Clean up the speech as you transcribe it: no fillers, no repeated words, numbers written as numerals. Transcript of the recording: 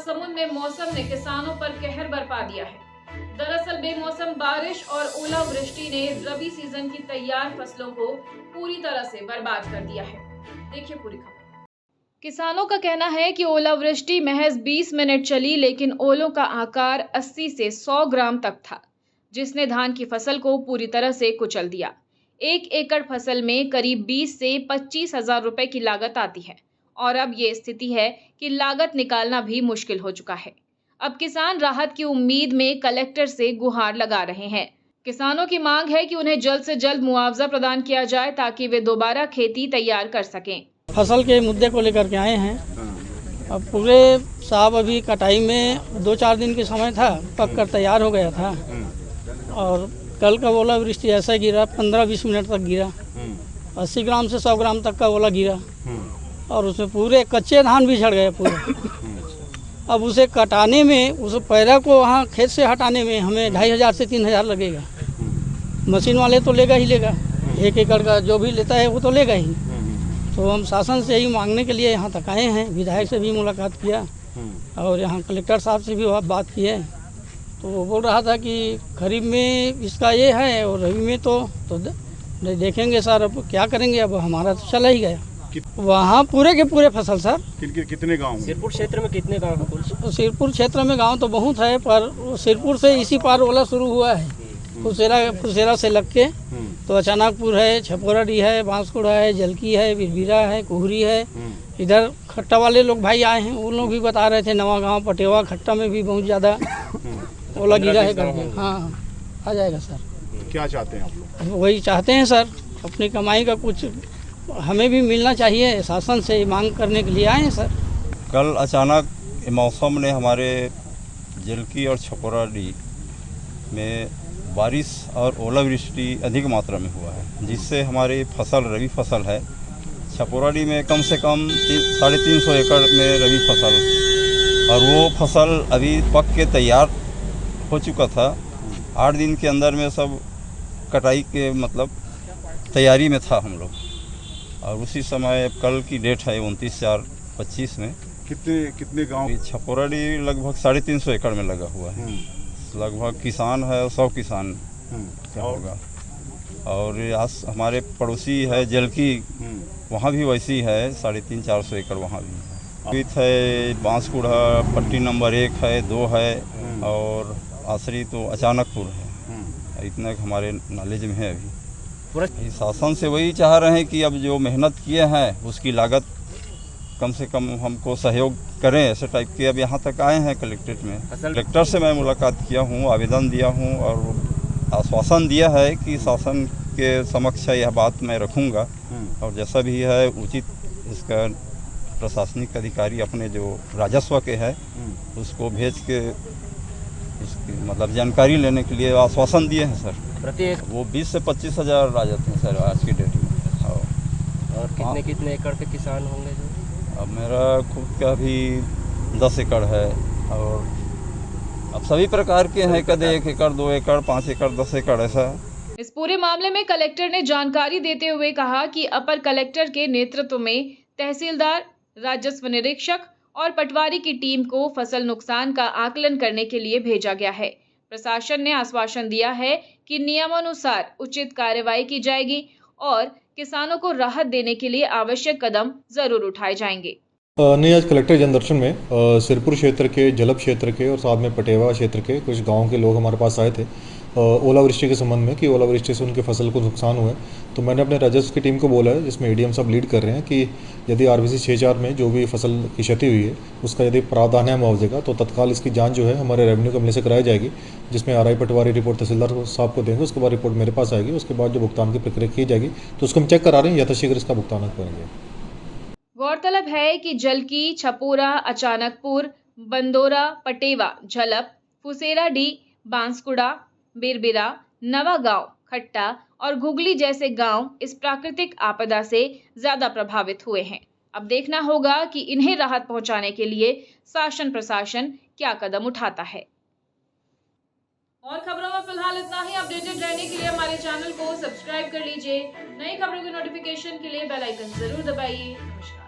महासमुंद में मौसम ने किसानों पर कहर बरपा दिया है। दरअसल बेमौसम बारिश और ओलावृष्टि ने रबी सीजन की तैयार फसलों को पूरी तरह से बर्बाद कर दिया है। देखिए पूरी खबर। किसानों का कहना है कि ओलावृष्टि महज 20 मिनट चली, लेकिन ओलों का आकार 80 से 100 ग्राम तक था, जिसने धान की फसल को पूरी तरह से कुचल दिया। 1 एकड़ फसल में करीब 20 से 25 हजार रुपए की लागत आती है और अब ये स्थिति है कि लागत निकालना भी मुश्किल हो चुका है। अब किसान राहत की उम्मीद में कलेक्टर से गुहार लगा रहे हैं। किसानों की मांग है कि उन्हें जल्द से जल्द मुआवजा प्रदान किया जाए ताकि वे दोबारा खेती तैयार कर सकें। फसल के मुद्दे को लेकर के आए हैं। अब पूरे साहब अभी कटाई में 2-4 दिन के समय था, पक कर तैयार हो गया था और कल का ओलावृष्टि ऐसा गिरा 15-20 मिनट तक गिरा, 80 ग्राम से 100 ग्राम तक का ओला गिरा और उसमें पूरे कच्चे धान भी झड़ गए पूरे। अब उसे कटाने में, उस पैरा को वहाँ खेत से हटाने में हमें 2500 से 3000 लगेगा। मशीन वाले तो लेगा ही लेगा, 1 एकड़ का जो भी लेता है वो तो लेगा ही। तो हम शासन से ही मांगने के लिए यहाँ तक आए हैं। विधायक से भी मुलाकात किया और यहाँ कलेक्टर साहब से भी बात की है। तो वो बोल रहा था कि खरीफ में इसका ये है और रबी में तो देखेंगे सर, अब क्या करेंगे, अब हमारा तो चला ही गया। वहाँ पूरे के पूरे फसल सर। कितने गाँव? सिरपुर क्षेत्र में कितने गाँव हैं? सिरपुर क्षेत्र में गाँव तो बहुत है, पर सिरपुर से इसी पार ओला शुरू हुआ है। फुसेरा से लग के तो अचानकपुर है, छपोराडी है, बांसकुड़ा है, जलकी है, बिरबिरा है, कुहरी है। इधर खट्टा वाले लोग भाई आए हैं, उन लोग भी बता रहे थे नवा गांव, पटेवा, खट्टा में भी बहुत ज़्यादा ओला गिरा है करके। हाँ, आ जाएगा सर। क्या चाहते हैं आप लोग? वही चाहते हैं सर, अपनी कमाई का कुछ हमें भी मिलना चाहिए, शासन से मांग करने के लिए आए हैं सर। कल अचानक मौसम ने हमारे जलकी और छपोराडी में बारिश और ओलावृष्टि अधिक मात्रा में हुआ है, जिससे हमारी फसल रबी फसल है। छपोराडी में कम से कम 350 एकड़ में रबी फसल, और वो फसल अभी पक के तैयार हो चुका था। 8 दिन के अंदर में सब कटाई के मतलब तैयारी में था हम लोग, और उसी समय कल की डेट है 29/4/25 में। कितने गांव? छपोराडी लगभग 350 एकड़ में लगा हुआ है। लगभग किसान है 100 किसान क्या होगा। और हमारे पड़ोसी है जलकी, वहाँ भी वैसी है 350-400 एकड़ वहाँ भी है। बांसकुड़ा पट्टी नंबर 1 है, 2 है और आसरी तो अचानकपुर है। इतना हमारे नॉलेज में है अभी। शासन से वही चाह रहे हैं कि अब जो मेहनत किए हैं उसकी लागत कम से कम हमको सहयोग करें, ऐसे टाइप के। अब यहाँ तक आए हैं कलेक्ट्रेट में, कलेक्टर से मैं मुलाकात किया हूँ, आवेदन दिया हूँ और आश्वासन दिया है कि शासन के समक्ष यह बात मैं रखूँगा और जैसा भी है उचित इसका प्रशासनिक अधिकारी अपने जो राजस्व के है उसको भेज के उसकी मतलब जानकारी लेने के लिए आश्वासन दिए हैं सर। प्रत्येक वो 20 से 25 हज़ार आ जाते हैं सर आज की डेट में। और कितने एकड़ के किसान होंगे जो? अब मेरा खुद का भी 10 एकड़ है और अब सभी प्रकार के हैं, कदे 1 एकड़, 2 एकड़, 5 एकड़, 10 एकड़ ऐसा। इस पूरे मामले में कलेक्टर ने जानकारी देते हुए कहा कि अपर कलेक्टर के नेतृत्व में तहसीलदार, राजस्व निरीक्षक और पटवारी की टीम को फसल नुकसान का आकलन करने के लिए भेजा गया है। प्रशासन ने आश्वासन दिया है कि नियमानुसार उचित कार्रवाई की जाएगी और किसानों को राहत देने के लिए आवश्यक कदम जरूर उठाए जाएंगे। नहीं, आज कलेक्टर जनदर्शन में सिरपुर क्षेत्र के, जलब क्षेत्र के और साथ में पटेवा क्षेत्र के कुछ गांव के लोग हमारे पास आए थे ओलावृष्टि के संबंध में कि ओलावृष्टि से उनके फसल को नुकसान हुआ है। तो मैंने अपने राजस्व की टीम को बोला है, जिसमें एडीएम सब लीड कर रहे हैं, कि यदि RBC 6/4 में जो भी फसल की क्षति हुई है उसका यदि प्रावधान है मुआवजे का, तो तत्काल इसकी जाँच जो है हमारे रेवेन्यू कम्पनी से कराई जाएगी, जिसमें RI पटवारी रिपोर्ट तहसीलदार साहब को देंगे। उसके बाद रिपोर्ट मेरे पास आएगी, उसके बाद जो भुगतान की प्रक्रिया की जाएगी तो उसको हम चेक करा रहे हैं, यथाशीघ्र इसका भुगतान करेंगे। गौरतलब है कि जलकी, छपोरा, अचानकपुर, बंदोरा, पटेवा, झलप, फुसेराडी, बांसकुड़ा, बिरबिरा, नवागांव, खट्टा और घुगली जैसे गांव इस प्राकृतिक आपदा से ज्यादा प्रभावित हुए हैं। अब देखना होगा कि इन्हें राहत पहुंचाने के लिए शासन प्रशासन क्या कदम उठाता है। और खबरों में फिलहाल इतना ही। अपडेटेड रहने के लिए हमारे चैनल को सब्सक्राइब कर लीजिए। नई खबरों की नोटिफिकेशन के लिए बेल आइकन जरूर दबाइए। नमस्कार।